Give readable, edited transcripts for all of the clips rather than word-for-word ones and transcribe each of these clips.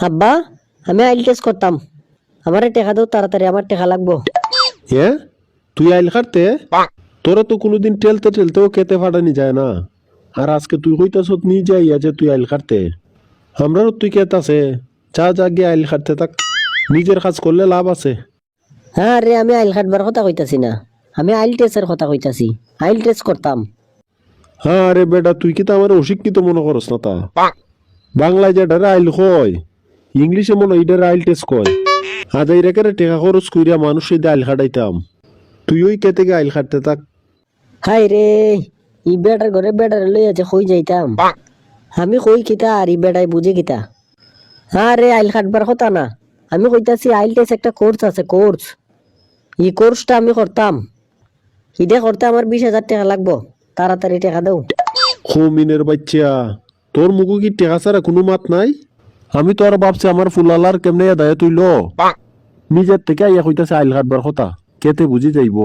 আব্বা, আমি আইল টেস্ট করতাম। আমারে টেকা দাও তাড়াতাড়ি, আমার টেকা লাগবো। এ তুই আইল কাটতে? তোরা তো কোনোদিন টেলতে টেলতেও খেতে ফাটানি যায় না, আর আজকে তুই কইতাছ নিজে আইয়া যে তুই আইল কাটতে। আমরাও তুই খেত আছে, যা যা গিয়ে আইল কাটতে থাক, নিজের কাজ করলে লাভ আছে। হ্যাঁ রে, আমি আইল কাটবার কথা কইতাছি না, আমি আইল টেস্টের কথা কইতাছি। আইল টেস্ট করতাম। হ্যাঁ রে বেটা, তুই কি তো আমার অশিক্ষিত মনে করস না তা? বাংলায় যেটারে আইল কয়, ইংলিশে মনে হয় এটারে আইল টেস্ট কয়। আজ এই রেখে টেকা খরচ কইরা মানুষ এই আইল খাটাইতাম, তুই ওই কে থেকে আইল খাটতে থাক। হাই রে, ই বেটার ঘরে বেটার লই আছে, কই যাইতাম আমি? কই কিতা আর ই বেটাই বুঝে কিতা? হ্যাঁ রে, আইল কাটবার কথা না, আমি কইতাছি আইল টেস্ট একটা কোর্স আছে, কোর্স। ই কোর্সটা আমি করতাম। ইটা করতে আমার 20,000 টাকা লাগবো। তাড়াতাড়ি টাকা দাও। খমিনের বাচ্চা, তোর মুখে কি টেকা ছাড়া কোনো মাত নাই? আমি তো আর ভাবছি আমার ফুলালার কেমনে দায় তুইল, নিজের থেকে আইয়া কইতাছে আইল কাটবার কথা, কেতে বুঝি যাইব।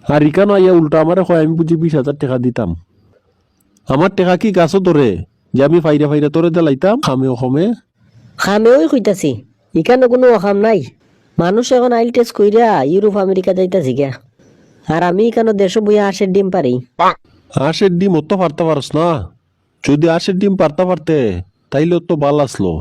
আর ইকানো আইয়া উল্টা আমারে কয় আমি বুঝি 20,000 টাকা দিতাম। আমার টাকা কি গাছও ধরে যে আমি ফাইরা ফাইরা তোরে দিলাইতাম খামে অসমে? খামেওই কইতাছি, ইখানে কোনো অখাম নাই। মানুষ এখন আইল টেস্ট কইরা ইউরোপ আমেরিকা যাইতাছি গা, আর আমি এখানে দেশ বইয়া হাঁসের ডিম পারি। হাঁসের ডিম অত পারতে পারস না? যদি হাঁসের ডিম পারতে পারতে তাইলে তো ভাল আসলো।